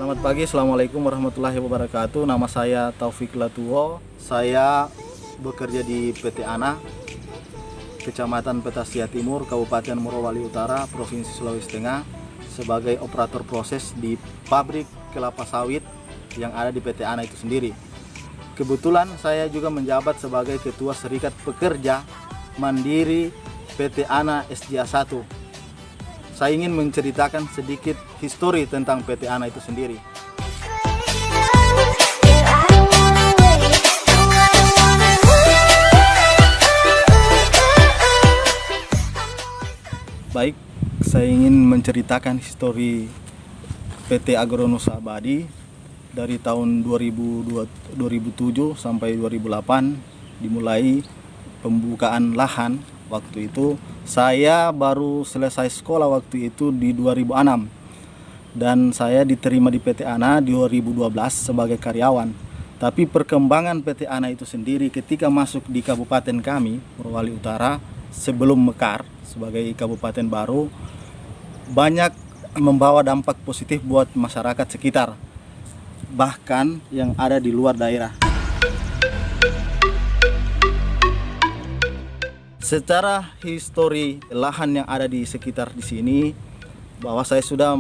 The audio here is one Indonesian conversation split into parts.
Selamat pagi, Assalamualaikum warahmatullahi wabarakatuh. Nama saya Taufik Latuwo. Saya bekerja di PT ANA, Kecamatan Petasia Timur, Kabupaten Morowali Utara, Provinsi Sulawesi Tengah, sebagai operator proses di pabrik kelapa sawit yang ada di PT ANA itu sendiri. Kebetulan saya juga menjabat sebagai Ketua Serikat Pekerja Mandiri PT ANA SDA 1. Saya ingin menceritakan sedikit histori tentang PT ANA itu sendiri. Baik, saya ingin menceritakan histori PT Agronusa Abadi dari tahun 2007 sampai 2008, dimulai pembukaan lahan. Waktu itu saya baru selesai sekolah waktu itu di 2006 dan saya diterima di PT ANA 2012 sebagai karyawan. Tapi perkembangan PT ANA itu sendiri ketika masuk di kabupaten kami, Morowali Utara, sebelum mekar sebagai kabupaten baru, banyak membawa dampak positif buat masyarakat sekitar, bahkan yang ada di luar daerah. Secara histori lahan yang ada di sekitar di sini, bahwa saya sudah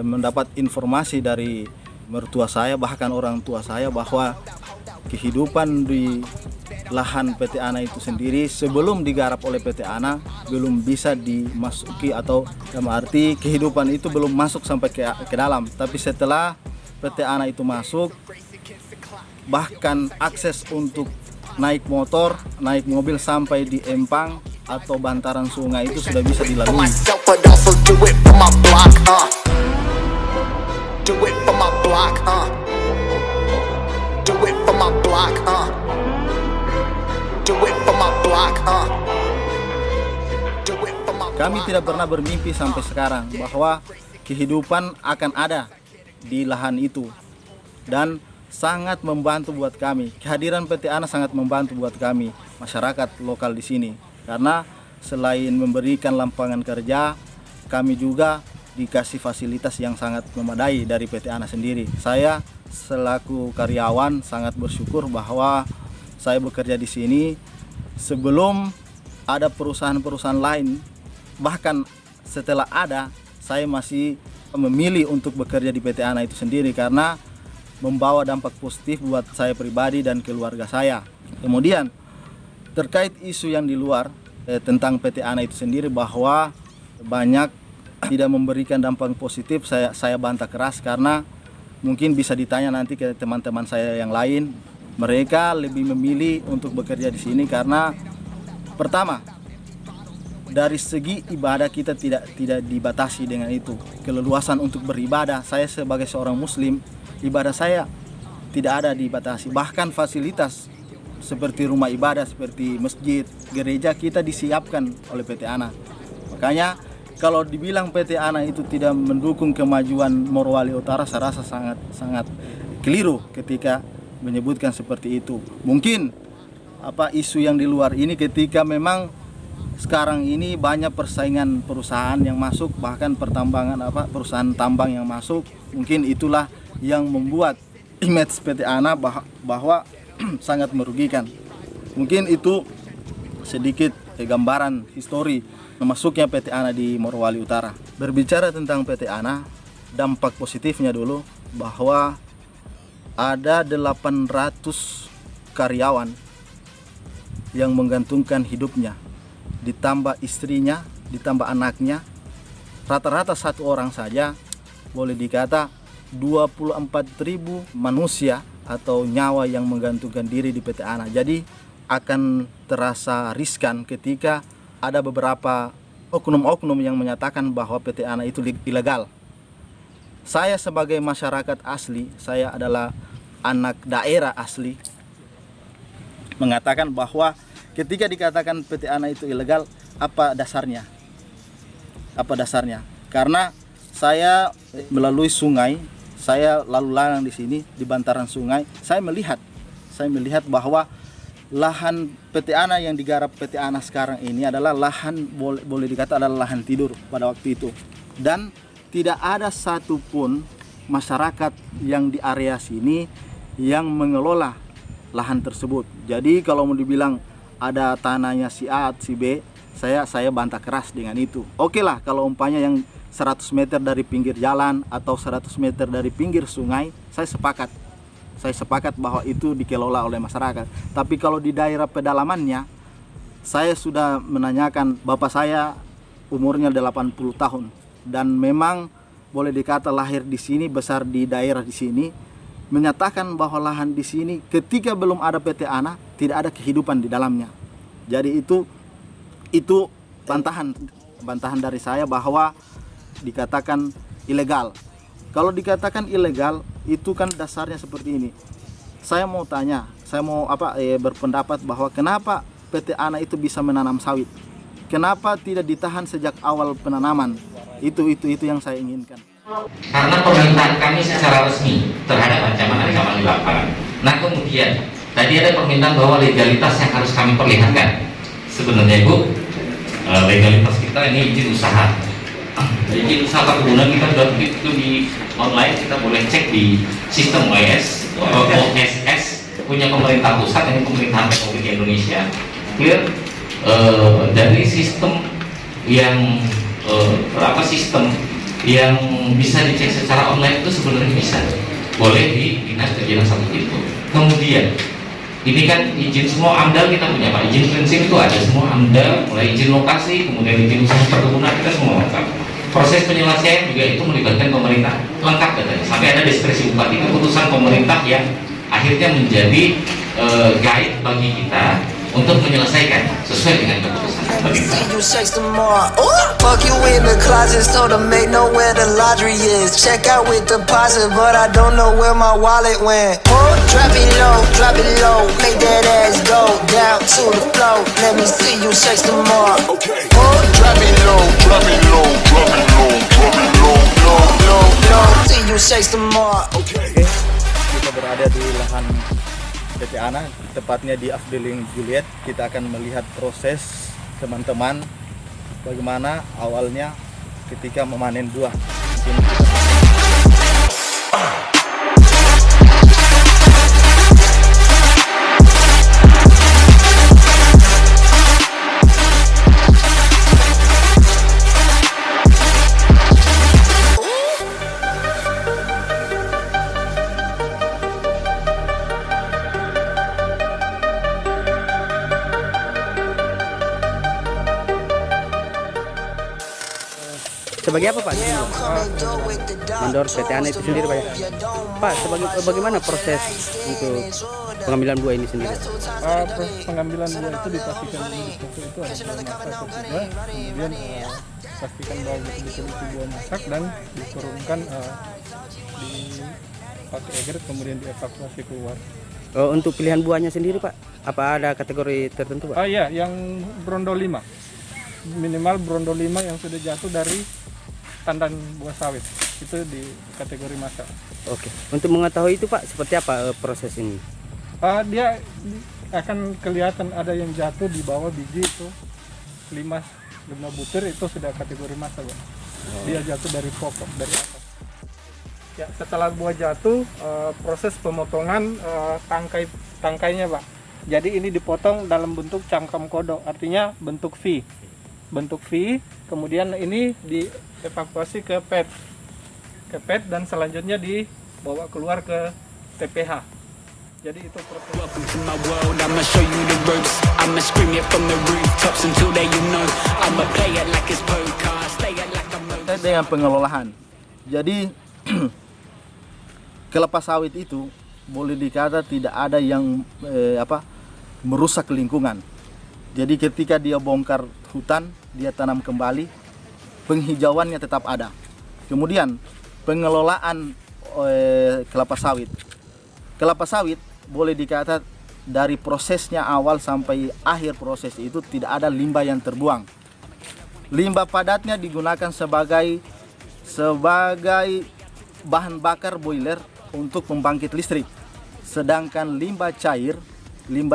mendapat informasi dari mertua saya, bahkan orang tua saya, bahwa kehidupan di lahan PT ANA itu sendiri sebelum digarap oleh PT ANA belum bisa dimasuki, atau dalam arti kehidupan itu belum masuk sampai ke dalam. Tapi setelah PT ANA itu masuk, bahkan akses untuk naik motor, naik mobil sampai di empang atau bantaran sungai itu sudah bisa dilalui. Kami tidak pernah bermimpi sampai sekarang bahwa kehidupan akan ada di lahan itu, dan sangat membantu buat kami. Kehadiran PT ANA sangat membantu buat kami, masyarakat lokal di sini. Karena selain memberikan lapangan kerja, kami juga dikasih fasilitas yang sangat memadai dari PT ANA sendiri. Saya selaku karyawan sangat bersyukur bahwa saya bekerja di sini sebelum ada perusahaan-perusahaan lain. Bahkan setelah ada, saya masih memilih untuk bekerja di PT ANA itu sendiri karena membawa dampak positif buat saya pribadi dan keluarga saya. Kemudian terkait isu yang di luar tentang PT ANA itu sendiri, bahwa banyak tidak memberikan dampak positif, saya bantah keras, karena mungkin bisa ditanya nanti ke teman-teman saya yang lain. Mereka lebih memilih untuk bekerja di sini karena pertama, dari segi ibadah kita tidak dibatasi dengan itu. Keleluasan untuk beribadah, saya sebagai seorang muslim, ibadah saya tidak ada dibatasi. Bahkan fasilitas seperti rumah ibadah, seperti masjid, gereja, kita disiapkan oleh PT ANA. Makanya kalau dibilang PT ANA itu tidak mendukung kemajuan Morowali Utara, saya rasa sangat keliru ketika menyebutkan seperti itu. Mungkin isu yang di luar ini, ketika memang sekarang ini banyak persaingan perusahaan yang masuk, bahkan perusahaan tambang yang masuk, mungkin itulah yang membuat image PT ANA bahwa sangat merugikan. Mungkin itu sedikit gambaran histori masuknya PT ANA di Morowali Utara. Berbicara tentang PT ANA, dampak positifnya dulu, bahwa ada 800 karyawan yang menggantungkan hidupnya, ditambah istrinya, ditambah anaknya, rata-rata satu orang saja boleh dikata 24.000 manusia atau nyawa yang menggantungkan diri di PT ANA. Jadi akan terasa riskan ketika ada beberapa oknum-oknum yang menyatakan bahwa PT ANA itu ilegal. Saya sebagai masyarakat asli, saya adalah anak daerah asli, mengatakan bahwa ketika dikatakan PT ANA itu ilegal, apa dasarnya? Apa dasarnya? Karena saya melalui sungai, saya lalu lalang di sini di bantaran sungai, saya melihat bahwa lahan PT ANA yang digarap PT ANA sekarang ini adalah lahan, boleh dikata adalah lahan tidur pada waktu itu. Dan tidak ada satupun masyarakat yang di area sini yang mengelola lahan tersebut. Jadi kalau mau dibilang ada tanahnya si A, si B, saya bantah keras dengan itu. Oke lah kalau umpamanya yang 100 meter dari pinggir jalan atau 100 meter dari pinggir sungai, saya sepakat. Saya sepakat bahwa itu dikelola oleh masyarakat. Tapi kalau di daerah pedalamannya, saya sudah menanyakan, bapak saya umurnya 80 tahun dan memang boleh dikata lahir di sini, besar di daerah di sini, menyatakan bahwa lahan di sini ketika belum ada PT ANA tidak ada kehidupan di dalamnya. Jadi itu bantahan dari saya bahwa dikatakan ilegal. Kalau dikatakan ilegal itu kan dasarnya seperti ini. Saya mau tanya, berpendapat bahwa kenapa PT ANA itu bisa menanam sawit? Kenapa tidak ditahan sejak awal penanaman? Itu yang saya inginkan. Karena permintaan kami secara resmi terhadap ancaman di lapangan. Nah kemudian tadi ada permintaan bahwa legalitas yang harus kami perlihatkan. Sebenarnya Bu, legalitas kita ini izin usaha. Izin usaha perkebunan kita sudah begitu di online, kita boleh cek di sistem OSS punya pemerintah pusat, ini pemerintahan Republik Indonesia, clear. Dari sistem yang sistem yang bisa dicek secara online itu sebenarnya bisa, boleh di dinas perizinan satu itu. Kemudian ini kan izin semua AMDAL kita punya Pak, izin prinsip itu ada semua AMDAL, mulai izin lokasi, kemudian izin usaha perkebunan kita semua lengkap. Proses penyelesaian juga itu melibatkan pemerintah, lengkap katanya, sampai ada diskresi bupati, keputusan pemerintah yang akhirnya menjadi guide bagi kita untuk menyelesaikan sesuai dengan keputusan pemerintah. Fuck you in the closet, so to make know where the laundry is. Check out with deposit, but I don't know where my wallet went. Oh, drop it low, make that ass go down to the floor. Let me see you shake some more. Oh, drop it low, drop it low, drop it low, drop it low, low, low, low. See you shake some more. Oke, kita berada di lahan PT ANA, tepatnya di Afdeling Juliet. Kita akan melihat proses teman-teman bagaimana awalnya ketika memanen buah. Sebagai apa Pak? Mandor PT ANA itu sendiri Pak ya? Pak, bagaimana proses untuk pengambilan buah ini sendiri? Proses pengambilan buah itu dipastikan dulu itu ada buah masak atau tidak, kemudian pastikan bahwa betul-betul itu buah masak dan diturunkan di pakai egret kemudian dievakuasi keluar. Untuk pilihan buahnya sendiri Pak, apa ada kategori tertentu Pak? Iya, yang Brondo 5, minimal Brondo 5 yang sudah jatuh dari tandan buah sawit itu di kategori masak. Oke, untuk mengetahui itu Pak, seperti apa proses ini? Dia akan kelihatan ada yang jatuh di bawah biji itu 5 butir, itu sudah kategori masak Pak. Dia jatuh dari pokok, dari atas. Ya, setelah buah jatuh, proses pemotongan tangkainya Pak. Jadi ini dipotong dalam bentuk cangkam kodok, artinya bentuk V. Bentuk V, kemudian ini dievakuasi ke PET dan selanjutnya dibawa keluar ke TPH. Jadi itu proses. Dengan pengelolaan. Jadi kelapa sawit itu boleh dikata tidak ada yang merusak lingkungan. Jadi ketika dia bongkar hutan, dia tanam kembali, penghijauannya tetap ada. Kemudian pengelolaan kelapa sawit. Kelapa sawit boleh dikata dari prosesnya awal sampai akhir proses itu tidak ada limbah yang terbuang. Limbah padatnya digunakan sebagai bahan bakar boiler untuk membangkit listrik. Sedangkan limbah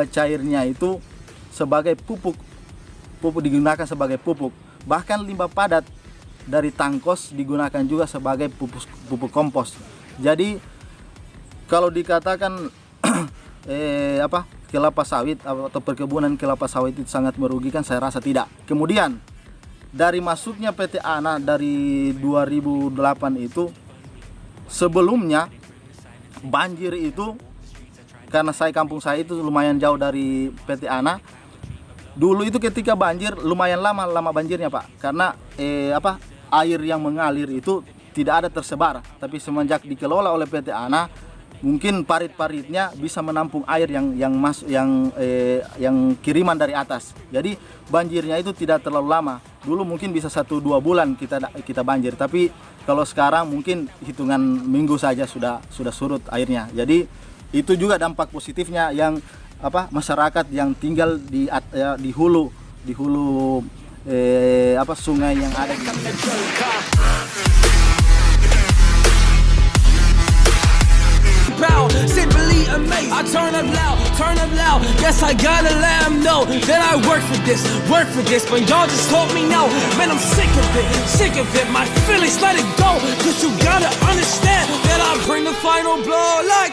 cairnya itu sebagai pupuk digunakan sebagai pupuk. Bahkan limbah padat dari tangkos digunakan juga sebagai pupuk kompos. Jadi kalau dikatakan kelapa sawit atau perkebunan kelapa sawit itu sangat merugikan, saya rasa tidak. Kemudian dari masuknya PT ANA dari 2008 itu, sebelumnya banjir itu, karena kampung saya itu lumayan jauh dari PT ANA. Dulu itu ketika banjir lumayan lama banjirnya Pak, karena air yang mengalir itu tidak ada tersebar. Tapi semenjak dikelola oleh PT ANA, mungkin parit-paritnya bisa menampung air yang kiriman dari atas. Jadi banjirnya itu tidak terlalu lama. Dulu mungkin bisa 1-2 bulan kita banjir, tapi kalau sekarang mungkin hitungan minggu saja sudah surut airnya. Jadi itu juga dampak positifnya yang masyarakat yang tinggal di hulu sungai yang ada di simply amazed. I turn up loud. Yes, I gotta let them know that I work for this, but y'all just told me no. Man, I'm sick of it. My feelings, let it go. Cause you gotta understand that I bring the final blow like